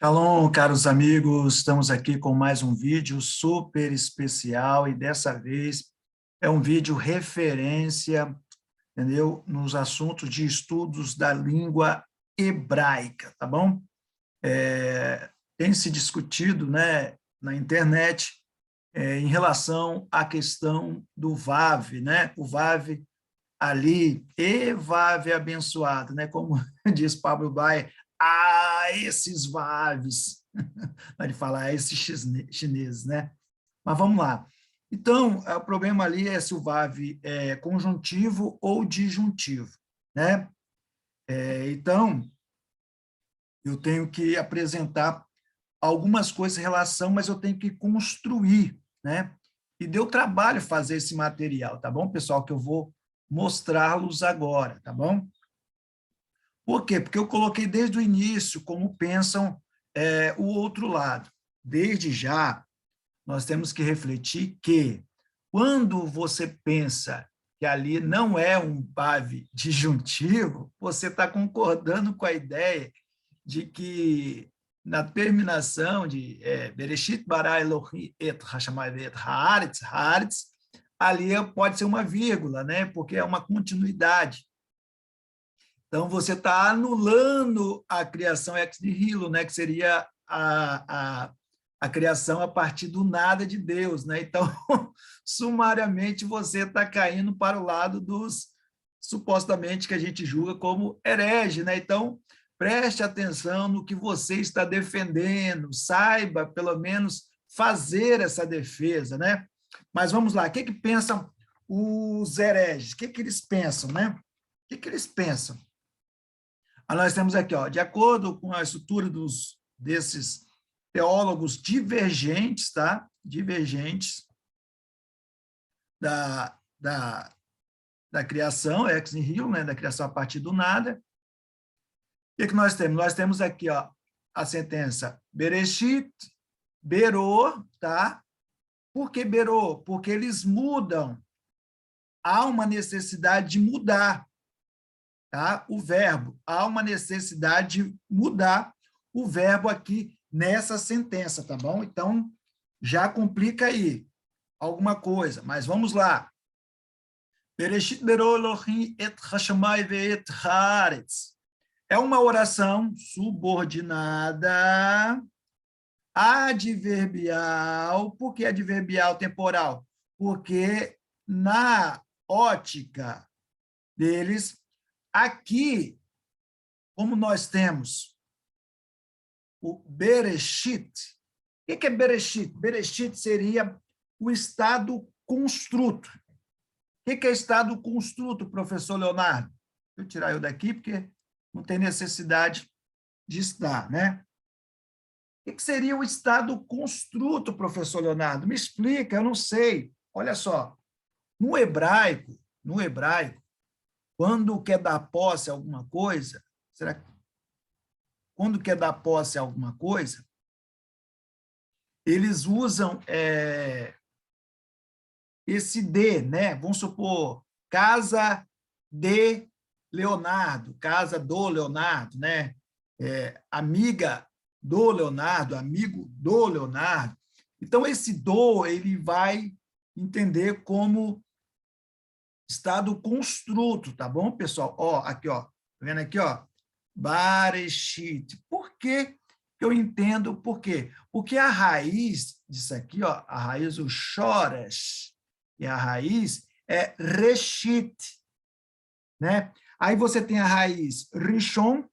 Shalom, caros amigos, estamos aqui com mais um vídeo super especial e dessa vez é um vídeo referência, entendeu? Nos assuntos de estudos da língua hebraica, tá bom? Tem se discutido, né, na internet em relação à questão do Vav, né? O Vav ali, e Vav abençoado, né? Como diz Pablo Baia, esses Vavs, ele fala esses chineses, né? Mas vamos lá. Então, o problema ali é se o Vav é conjuntivo ou disjuntivo, né? Então, eu tenho que apresentar algumas coisas em relação, mas eu tenho que construir, né? E deu trabalho fazer esse material, tá bom, pessoal? Que eu vou mostrá-los agora, tá bom? Por quê? Porque eu coloquei desde o início como pensam o outro lado. Desde já, nós temos que refletir que, quando você pensa que ali não é um PAV disjuntivo, você está concordando com a ideia de que, na terminação de Bereshit bara Elohim et hashamayim et haaretz, haaretz, ali pode ser uma vírgula, né? Porque é uma continuidade. Então, você está anulando a criação ex nihilo, né? Que seria a criação a partir do nada de Deus, né? Então, sumariamente, você está caindo para o lado dos, supostamente, que a gente julga como herege, né? Então, preste atenção no que você está defendendo, saiba, pelo menos, fazer essa defesa, né? Mas vamos lá, o que pensam os hereges? O que eles pensam, né? O que eles pensam? Nós temos aqui, ó, de acordo com a estrutura desses teólogos divergentes, tá? Divergentes da criação, ex nihilo, né? Da criação a partir do nada. O que nós temos? Nós temos aqui, ó, a sentença Bereshit, Berô, tá? Por que Berô? Porque eles mudam. Há uma necessidade de mudar, tá? O verbo. Há uma necessidade de mudar o verbo aqui nessa sentença, tá bom? Então, já complica aí alguma coisa, mas vamos lá. Bereshit berou Elohim et hashamai ve'et haaretz. É uma oração subordinada adverbial. Por que adverbial temporal? Porque na ótica deles, aqui, como nós temos o Bereshit. O que é Bereshit? Bereshit seria o estado construto. O que é estado construto, professor Leonardo? Deixa eu tirar eu daqui, porque não tem necessidade de estar, né? O que seria o estado construto, professor Leonardo? Me explica, eu não sei. Olha só, no hebraico, quando quer dar posse a alguma coisa, será que quando quer dar posse a alguma coisa, eles usam esse de, né? Vamos supor, casa de Leonardo, casa do Leonardo, né? Amiga do Leonardo, amigo do Leonardo. Então, esse do, ele vai entender como estado construto, tá bom, pessoal? Ó, aqui, ó, tá vendo aqui, ó? Bareshit. Por que eu entendo por quê? Porque a raiz disso aqui, ó, a raiz, o shoresh, e a raiz é reshit, né? Aí você tem a raiz rishon,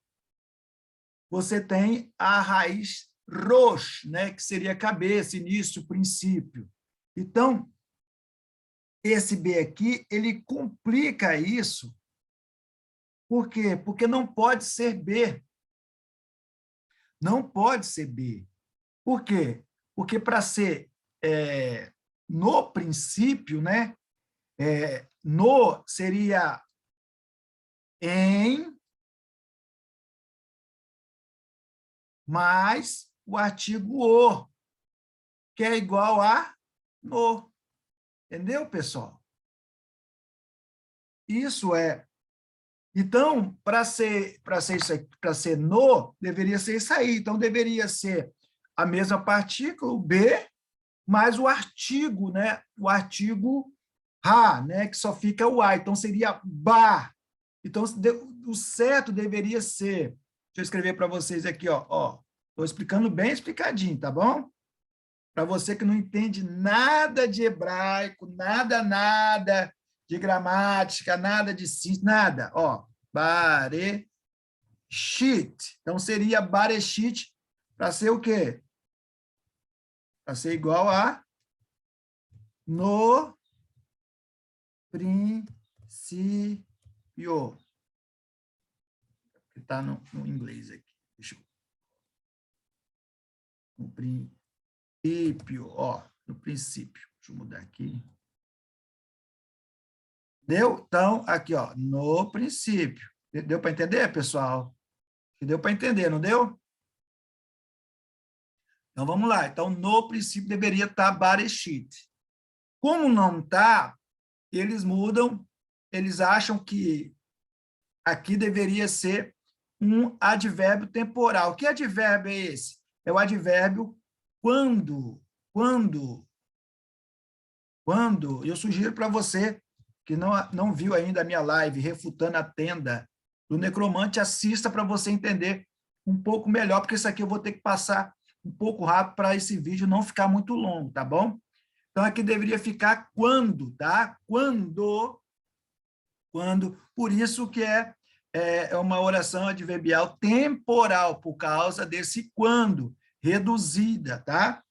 você tem a raiz rosh, né? Que seria cabeça, início, princípio. Então, esse B aqui, ele complica isso. Por quê? Porque não pode ser B. Não pode ser B. Por quê? Porque para ser no princípio, né? No seria em mais o artigo o, que é igual a no. Entendeu, pessoal? Isso é Então, para ser isso aqui, para ser no, deveria ser isso aí. Então, deveria ser a mesma partícula, o B, mais o artigo, né? O artigo ra, né? Que só fica o A. Então, seria ba. Então, o certo deveria ser... Deixa eu escrever para vocês aqui, ó. Estou explicando bem explicadinho, tá bom? Para você que não entende nada de hebraico, nada de gramática, nada de ciência, nada. Ó, Bareshit. Então, seria Bareshit para ser o quê? Para ser igual a no princípio. Está no inglês aqui. Deixa eu... No princípio, ó, no princípio. Deixa eu mudar aqui. Deu? Então, aqui, ó, no princípio. Deu para entender, pessoal? Deu para entender, não deu? Então, vamos lá. Então, no princípio, deveria estar Bareshit. Como não está, eles mudam, eles acham que aqui deveria ser um advérbio temporal. Que advérbio é esse? É o advérbio quando. Quando. Eu sugiro para você que não viu ainda a minha live refutando a tenda do necromante, assista para você entender um pouco melhor, porque isso aqui eu vou ter que passar um pouco rápido para esse vídeo não ficar muito longo, tá bom? Então, aqui deveria ficar quando, tá? Quando, por isso que é uma oração adverbial temporal, por causa desse quando, reduzida, tá?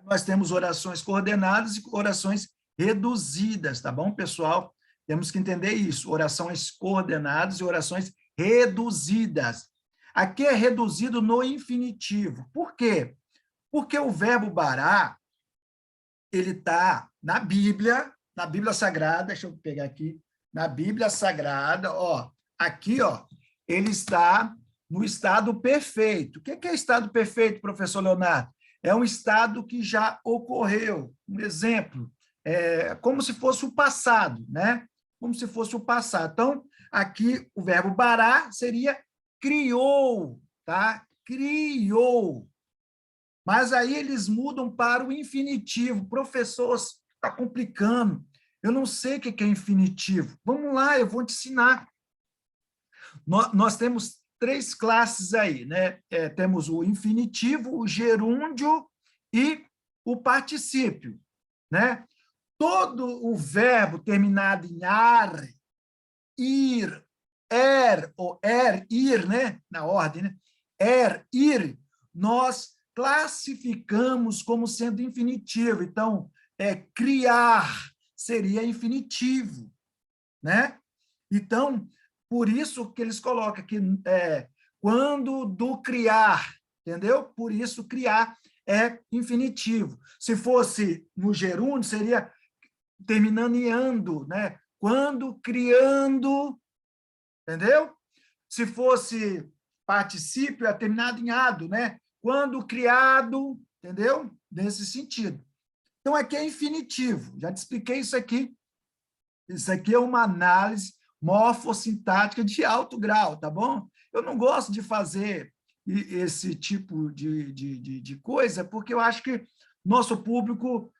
Nós temos orações coordenadas e orações reduzidas, tá bom, pessoal? Temos que entender isso, orações coordenadas e orações reduzidas. Aqui é reduzido no infinitivo. Por quê? Porque o verbo bará, ele está na Bíblia Sagrada, deixa eu pegar aqui, na Bíblia Sagrada, ó, aqui, ó, ele está no estado perfeito. O que é estado perfeito, professor Leonardo? É um estado que já ocorreu. Um exemplo, como se fosse o passado, né? Como se fosse o passado. Então, aqui o verbo bará seria criou, tá? Criou. Mas aí eles mudam para o infinitivo. Professor, está complicando. Eu não sei o que é infinitivo. Vamos lá, eu vou te ensinar. Nós temos 3 classes aí, né? Temos o infinitivo, o gerúndio e o particípio, né? Todo o verbo terminado em ar, ir, ou ir, né? Na ordem, né? Ir, nós classificamos como sendo infinitivo. Então, criar seria infinitivo, né? Então, por isso que eles colocam aqui, quando do criar, entendeu? Por isso, criar é infinitivo. Se fosse no gerúndio, seria terminando em ando, né? Quando criando, entendeu? Se fosse particípio, é terminado em ado, né? Quando criado, entendeu? Nesse sentido. Então, aqui é infinitivo. Já te expliquei isso aqui. Isso aqui é uma análise morfossintática de alto grau, tá bom? Eu não gosto de fazer esse tipo de coisa, porque eu acho que nosso público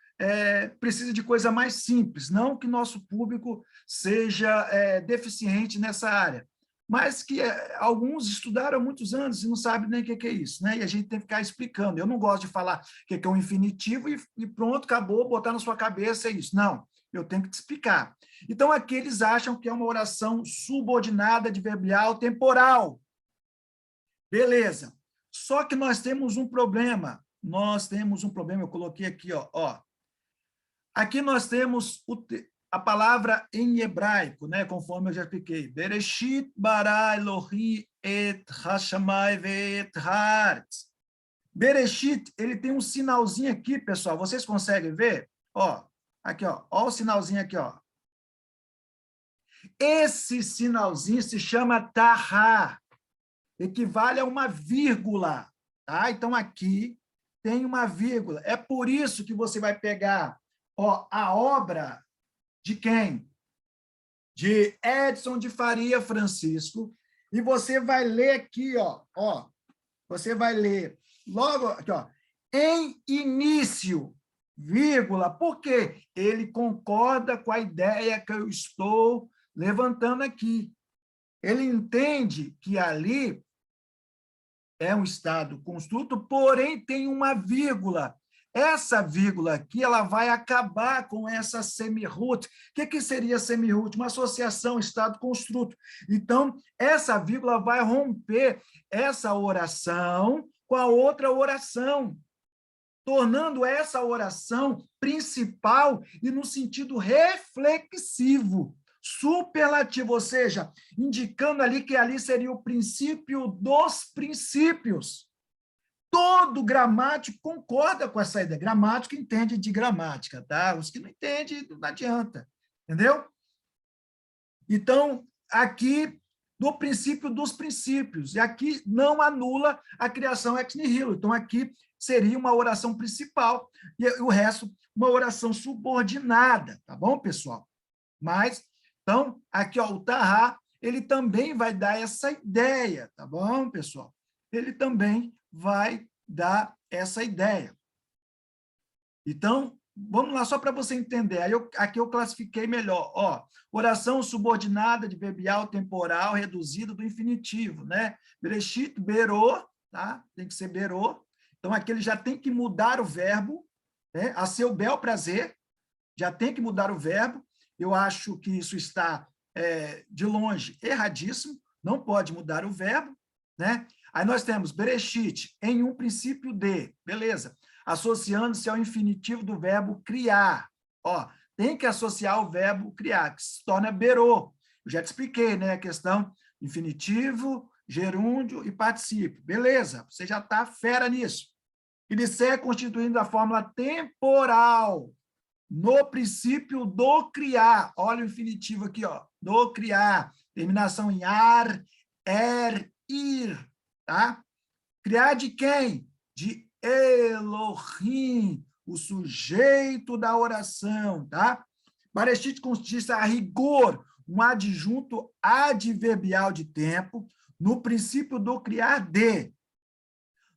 precisa de coisa mais simples, não que nosso público seja deficiente nessa área, mas que alguns estudaram há muitos anos e não sabem nem o que é isso, né? E a gente tem que ficar explicando. Eu não gosto de falar o que é um infinitivo e pronto, acabou, botar na sua cabeça é isso. Não, eu tenho que te explicar. Então, aqui eles acham que é uma oração subordinada adverbial temporal. Beleza. Só que nós temos um problema. Eu coloquei aqui, ó. Aqui nós temos a palavra em hebraico, né? Conforme eu já expliquei. Bereshit bara Elohi et hashamai ve'et haaretz. Bereshit, ele tem um sinalzinho aqui, pessoal. Vocês conseguem ver? Ó, aqui, ó. Ó o sinalzinho aqui, ó. Esse sinalzinho se chama tahá, equivale a uma vírgula, tá? Então, aqui tem uma vírgula. É por isso que você vai pegar, ó, a obra de quem? de Edson de Faria Francisco, e você vai ler aqui, ó, você vai ler logo aqui, ó, em início, vírgula, porque ele concorda com a ideia que eu estou levantando aqui. Ele entende que ali é um estado construto, porém tem uma vírgula. Essa vírgula aqui, ela vai acabar com essa semi-root. O que seria semi-root? Uma associação estado construto. Então, essa vírgula vai romper essa oração com a outra oração, tornando essa oração principal e no sentido reflexivo, superlativo, ou seja, indicando ali que ali seria o princípio dos princípios. Todo gramático concorda com essa ideia. Gramático entende de gramática, tá? Os que não entendem, não adianta, entendeu? Então, aqui, do princípio dos princípios, e aqui não anula a criação ex nihilo. Então, aqui seria uma oração principal, e o resto, uma oração subordinada, tá bom, pessoal? Mas, então, aqui, ó, o Tahá, ele também vai dar essa ideia, tá bom, pessoal? Ele também vai dar essa ideia. Então, vamos lá, só para você entender. Aí aqui eu classifiquei melhor. Ó, oração subordinada, adverbial, temporal, reduzida do infinitivo, né? Bereshit, berô, tá? Tem que ser berô. Então, aqui ele já tem que mudar o verbo, né? A seu bel prazer, já tem que mudar o verbo. Eu acho que isso está, de longe, erradíssimo. Não pode mudar o verbo, né? Aí nós temos Bereshit, em um princípio de, beleza, associando-se ao infinitivo do verbo criar. Ó, tem que associar o verbo criar, que se torna berô. Eu já te expliquei, né, a questão infinitivo, gerúndio e particípio. Beleza, você já está fera nisso. Ele segue constituindo a fórmula temporal, no princípio do criar. Olha o infinitivo aqui, ó, do criar. Terminação em ar, ir. Tá? Criar de quem? De Elohim, o sujeito da oração, tá? Bereshit consiste a rigor, um adjunto adverbial de tempo, no princípio do criar de,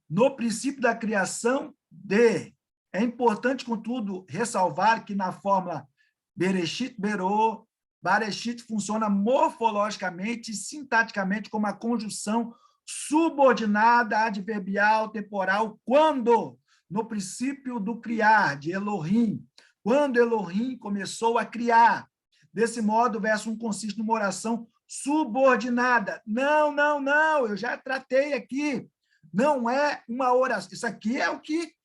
no princípio da criação de. É importante, contudo, ressalvar que na fórmula Bereshit berô, Bereshit funciona morfologicamente e sintaticamente como a conjunção subordinada adverbial temporal quando, no princípio do criar, de Elohim, quando Elohim começou a criar. Desse modo, o verso 1 consiste numa oração subordinada. Não, não, não, eu já tratei aqui. Não é uma oração. Isso aqui é o que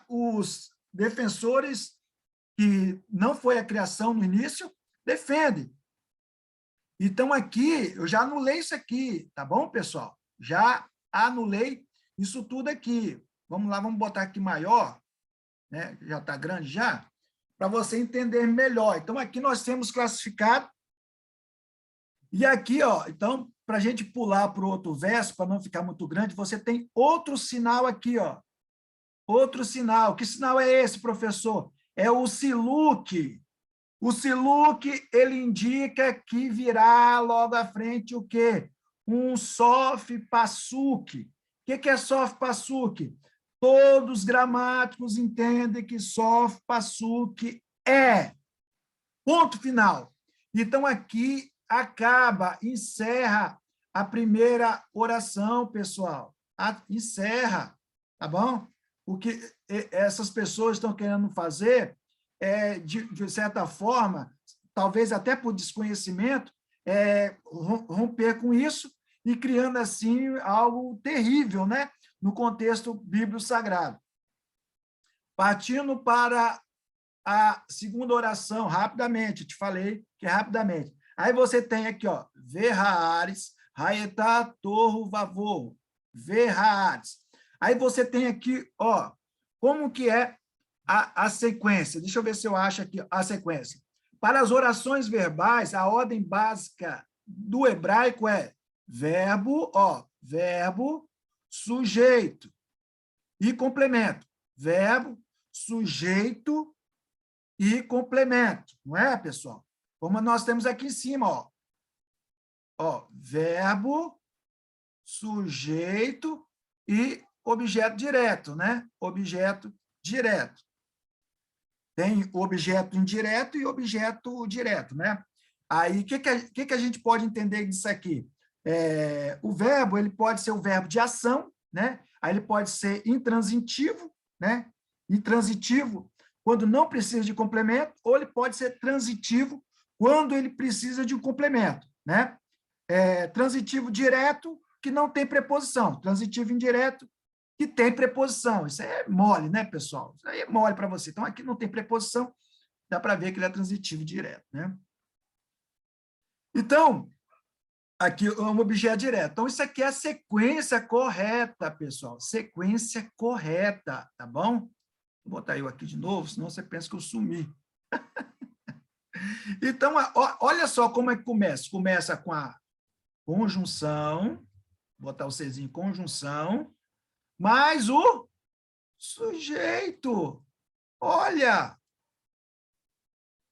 os defensores que não foi a criação no início defendem. Então, aqui, eu já anulei isso aqui, tá bom, pessoal? Já anulei isso tudo aqui. Vamos lá, vamos botar aqui maior, né? Já está grande já, para você entender melhor. Então, aqui nós temos classificado. E aqui, ó, então, para a gente pular para o outro verso, para não ficar muito grande, você tem outro sinal aqui, ó. Outro sinal. Que sinal é esse, professor? É o siluque. O siluque, ele indica que virá logo à frente o quê? Um sof passuque. O que é sof passuque? Todos os gramáticos entendem que sof passuque é. Ponto final. Então, aqui acaba, encerra a primeira oração, pessoal. Encerra, tá bom? O que essas pessoas estão querendo fazer é, de certa forma, talvez até por desconhecimento, romper com isso e criando, assim, algo terrível, né? No contexto bíblico sagrado. Partindo para a segunda oração, rapidamente, te falei que é rapidamente. Aí você tem aqui, ó, Verhaares, Haetá, Torro, Vavor, Verhaares. Aí você tem aqui, ó, como que é a sequência. Deixa eu ver se eu acho aqui a sequência. Para as orações verbais, a ordem básica do hebraico é verbo, ó, verbo, sujeito e complemento. Verbo, sujeito e complemento, não é, pessoal? como nós temos aqui em cima, ó. Ó, verbo, sujeito e objeto direto, né? Objeto direto. Tem objeto indireto e objeto direto, né? Aí, o que a gente pode entender disso aqui? O verbo, ele pode ser o verbo de ação, né? Aí ele pode ser intransitivo, né? Intransitivo, quando não precisa de complemento, ou ele pode ser transitivo, quando ele precisa de um complemento, né? Transitivo direto, que não tem preposição. Transitivo indireto, que tem preposição. Isso é mole, né, pessoal? Isso aí é mole para você. Então, aqui não tem preposição, dá para ver que ele é transitivo direto, né? Então, aqui é um objeto direto. Então, isso aqui é a sequência correta, pessoal. Sequência correta, tá bom? Vou botar eu aqui de novo, senão você pensa que eu sumi. Então, olha só como é que começa. Começa com a conjunção, vou botar o Czinho, conjunção, mais o sujeito. Olha!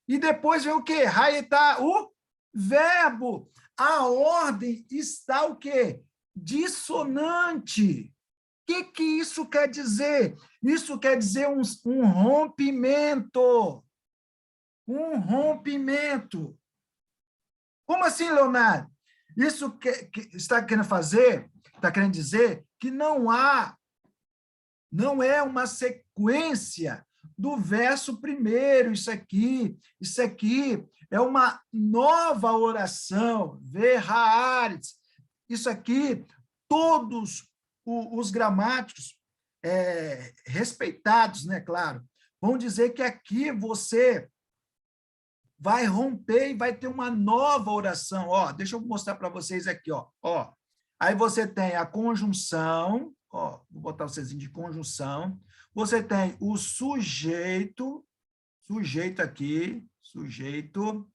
E depois vem o quê? Aí está o verbo. A ordem está o quê? Dissonante. O que isso quer dizer? Isso quer dizer um rompimento. Um rompimento. Como assim, Leonardo? Isso que está querendo fazer, está querendo dizer que não é uma sequência do verso primeiro, isso aqui é uma nova oração, verhaaretz. Isso aqui, todos os gramáticos respeitados, né, claro, vão dizer que aqui você vai romper e vai ter uma nova oração. Ó, deixa eu mostrar para vocês aqui, ó. Aí você tem a conjunção, ó, vou botar o Czinho de conjunção. Você tem o sujeito aqui, sujeito.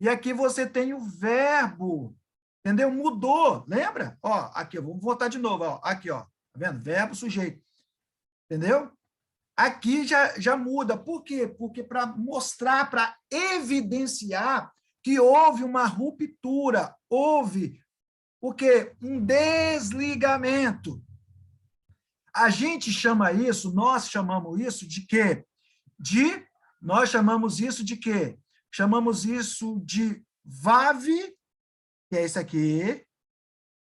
E aqui você tem o verbo, entendeu? Mudou, lembra? Ó, aqui, vamos voltar de novo, ó. Aqui, ó, tá vendo? Verbo, sujeito, entendeu? Aqui já muda. Por quê? Porque para mostrar, para evidenciar que houve uma ruptura, houve o quê? Um desligamento. A gente chama isso, nós chamamos isso de quê? Nós chamamos isso de quê? Chamamos isso de VAV, que é isso aqui,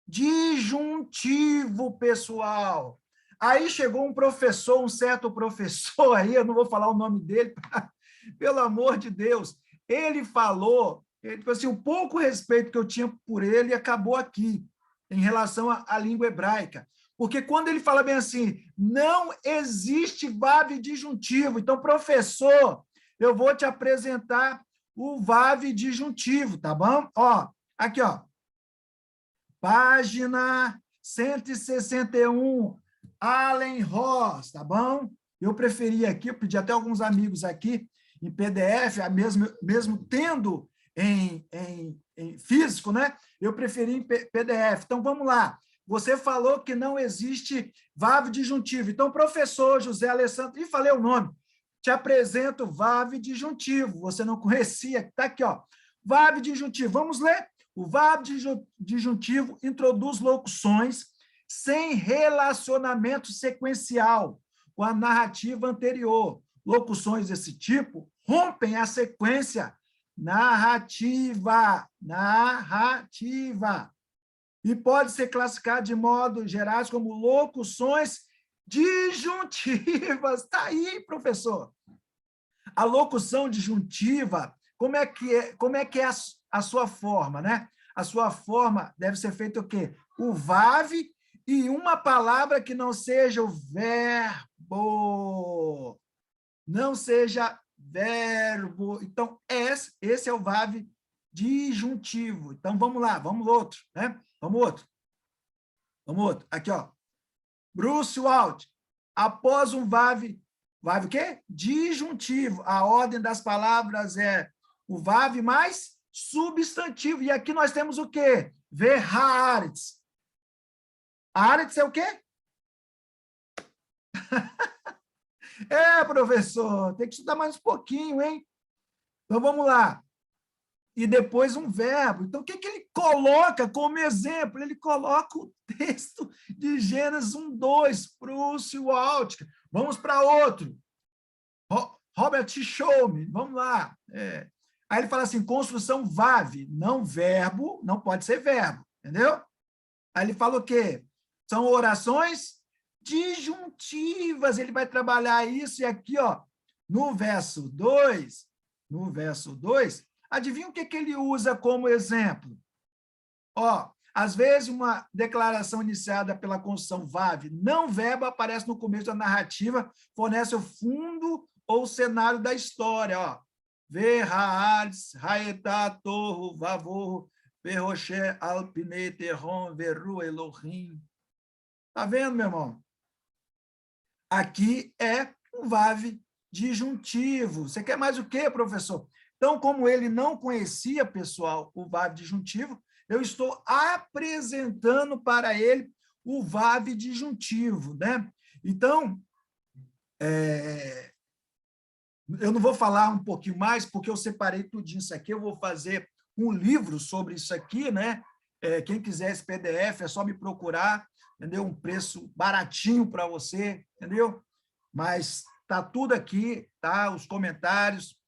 disjuntivo, pessoal. Aí chegou um certo professor aí, eu não vou falar o nome dele, pelo amor de Deus, ele falou, tipo assim, o pouco respeito que eu tinha por ele acabou aqui, em relação à língua hebraica. Porque quando ele fala bem assim, não existe VAV disjuntivo. Então, professor, eu vou te apresentar o VAV disjuntivo, tá bom? Ó, aqui, ó. Página 161, Allen Ross, tá bom? Eu preferi aqui, eu pedi até alguns amigos aqui em PDF, mesmo tendo em físico, né? Eu preferi em PDF. Então, vamos lá. Você falou que não existe VAV disjuntivo. Então, professor José Alessandro, e falei o nome, te apresento VAV disjuntivo. Você não conhecia, está aqui, ó. VAV disjuntivo. Vamos ler? O VAV disjuntivo introduz locuções sem relacionamento sequencial com a narrativa anterior. Locuções desse tipo rompem a sequência narrativa. E pode ser classificado de modo gerais como locuções disjuntivas. Está aí, professor. A locução disjuntiva, como é que é a sua forma, né? A sua forma deve ser feita o quê? O VAV e uma palavra que não seja o verbo. Não seja verbo. Então, esse é o VAV disjuntivo. Então, vamos lá, vamos outro, né? Vamos outro. Aqui, ó. Bruce Walt, após um VAV o quê? Disjuntivo. A ordem das palavras é o VAV mais substantivo. E aqui nós temos o quê? Verhaaretz. Haaretz é o quê? Professor, tem que estudar mais um pouquinho, hein? Então, vamos lá. e depois um verbo. Então, o que ele coloca como exemplo? Ele coloca o texto de Gênesis 1:2, Prúcio Áltica. Vamos para outro. Robert Schaume, vamos lá. Aí ele fala assim, construção VAV, não verbo, não pode ser verbo, entendeu? Aí ele fala o quê? São orações disjuntivas, ele vai trabalhar isso e aqui, ó, no verso 2, adivinha o que ele usa como exemplo? Ó, às vezes uma declaração iniciada pela construção VAV, não verbo, aparece no começo da narrativa, fornece o fundo ou o cenário da história, ó. Ver, Haaretz, Haetá, Torro, Vavorro, Verroché, Alpine, Terron, Verru, Elohim. Tá vendo, meu irmão? Aqui é um VAV disjuntivo. Você quer mais o quê, professor? Então, como ele não conhecia, pessoal, o VAV disjuntivo, eu estou apresentando para ele o VAV disjuntivo, né? Então, eu não vou falar um pouquinho mais, porque eu separei tudo isso aqui, eu vou fazer um livro sobre isso aqui, né? Quem quiser esse PDF, é só me procurar, entendeu? Um preço baratinho para você, entendeu? Mas tá tudo aqui, tá? Os comentários.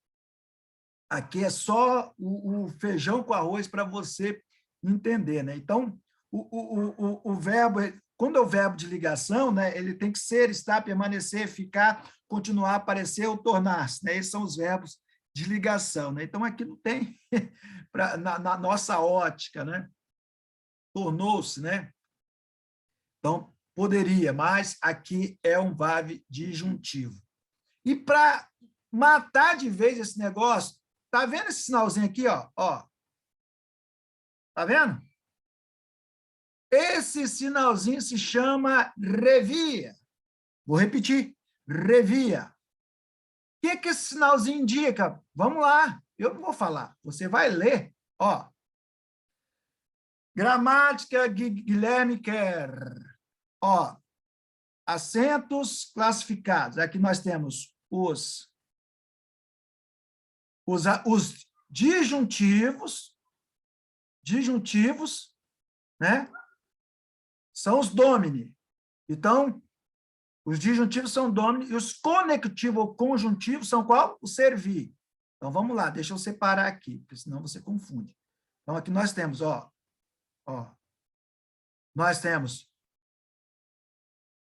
Aqui é só o feijão com arroz para você entender, né? Então, o verbo, quando é o verbo de ligação, né, ele tem que ser, estar, permanecer, ficar, continuar, aparecer ou tornar-se, né? Esses são os verbos de ligação, né? Então, aqui não tem, na nossa ótica, né? Tornou-se, né? Então, poderia, mas aqui é um VAV disjuntivo. E para matar de vez esse negócio, tá vendo esse sinalzinho aqui, ó? Tá vendo? Esse sinalzinho se chama revia. Vou repetir, revia. O que esse sinalzinho indica? Vamos lá, eu não vou falar, você vai ler. Ó. Gramática Guilherme Kerr. Ó, acentos classificados. Aqui nós temos os disjuntivos, né? São os domini. Então, os disjuntivos são domini e os conectivos ou conjuntivos são qual? O servir. Então, vamos lá, deixa eu separar aqui, porque senão você confunde. Então, aqui nós temos, ó, nós temos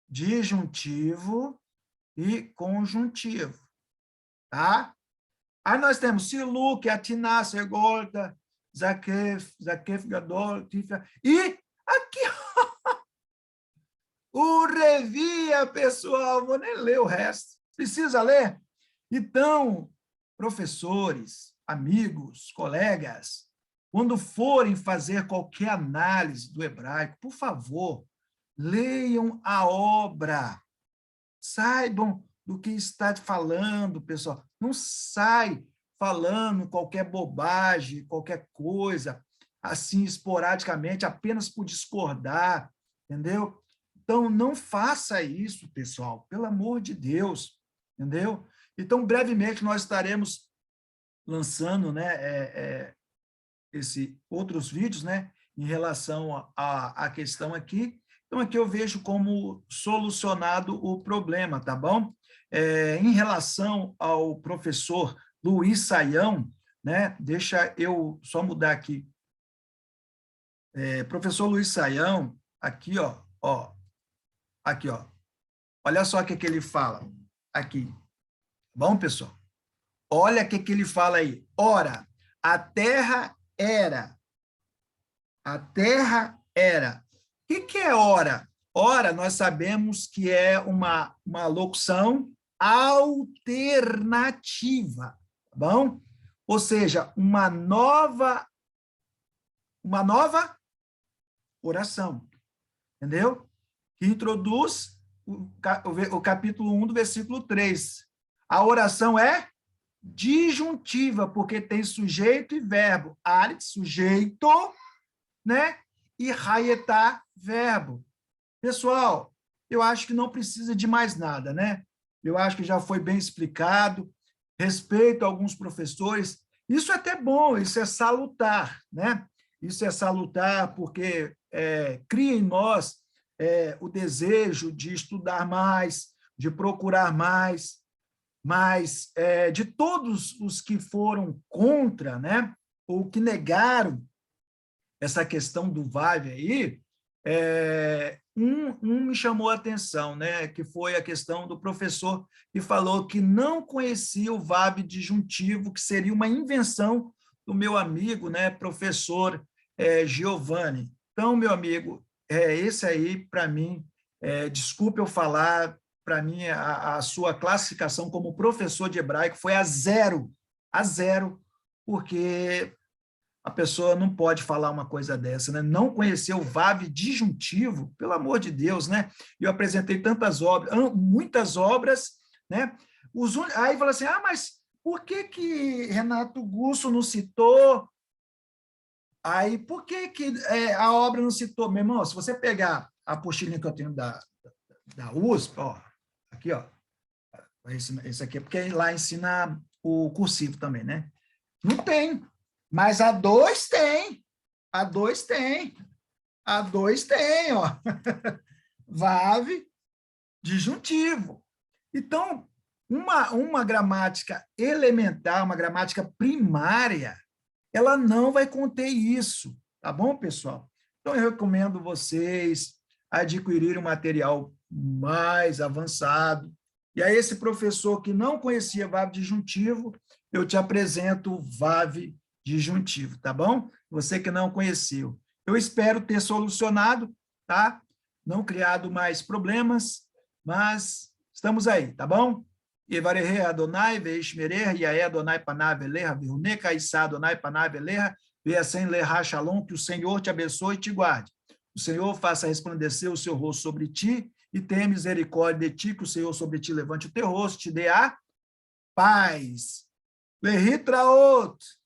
disjuntivo e conjuntivo, tá? Aí nós temos Siluk, Atiná, Segolta, Zakef, Gadol, Tifia. E aqui, o revia, pessoal, vou nem ler o resto. Precisa ler? Então, professores, amigos, colegas, quando forem fazer qualquer análise do hebraico, por favor, leiam a obra. Saibam do que está falando, pessoal. Não sai falando qualquer bobagem, qualquer coisa, assim, esporadicamente, apenas por discordar, entendeu? Então, não faça isso, pessoal, pelo amor de Deus, entendeu? Então, brevemente, nós estaremos lançando, né, outros vídeos, né, em relação à questão aqui. Então, aqui eu vejo como solucionado o problema, tá bom? Em relação ao professor Luiz Saião, né, deixa eu só mudar aqui. Professor Luiz Saião, aqui, aqui, ó. Olha só o que ele fala aqui. Bom, pessoal? Olha o que ele fala aí. Ora, a terra era. A terra era. O que é ora? Ora, nós sabemos que é uma locução alternativa, tá bom? Ou seja, uma nova oração, entendeu? Que introduz o capítulo 1 do versículo 3. A oração é disjuntiva, porque tem sujeito e verbo. Arit, sujeito, né? E Hayetá, verbo. Pessoal, eu acho que não precisa de mais nada, né? Eu acho que já foi bem explicado. Respeito a alguns professores Isso é até bom, isso é salutar, né? Isso é salutar porque cria em nós o desejo de estudar mais, de procurar mais, mas de todos os que foram contra, né? Ou que negaram essa questão do VAV aí, um me chamou a atenção, né, que foi a questão do professor que falou que não conhecia o VAV disjuntivo, que seria uma invenção do meu amigo, né, professor Giovanni. Então, meu amigo, esse aí, para mim, desculpe eu falar, para mim, a sua classificação como professor de hebraico foi a zero, porque a pessoa não pode falar uma coisa dessa, né? Não conhecer o VAV disjuntivo, pelo amor de Deus, né? Eu apresentei tantas obras, muitas obras, né? Aí fala assim, mas por que Renato Gusso não citou? Aí, por que a obra não citou? Meu irmão, se você pegar a apostilinha que eu tenho da USP, ó, aqui, ó, esse aqui é porque lá ensina o cursivo também, né? Não tem. Mas a 2 tem. A 2 tem. A 2 tem, ó. VAV disjuntivo. Então, uma gramática elementar, uma gramática primária, ela não vai conter isso, tá bom, pessoal? Então, eu recomendo vocês adquirirem um material mais avançado. E aí, esse professor que não conhecia VAV disjuntivo, eu te apresento o VAV disjuntivo, tá bom? Você que não conheceu. Eu espero ter solucionado, tá? Não criado mais problemas, mas estamos aí, tá bom? Evarehe Adonai, Veishmerer, Yaé Adonai Panav Eleha, Virune Kaissá Adonai Panav Eleha, Veassem Leha Shalom, que o Senhor te abençoe e te guarde. O Senhor faça resplandecer o seu rosto sobre ti e tenha misericórdia de ti, que o Senhor sobre ti levante o teu rosto, te dê a paz. Lehitraot!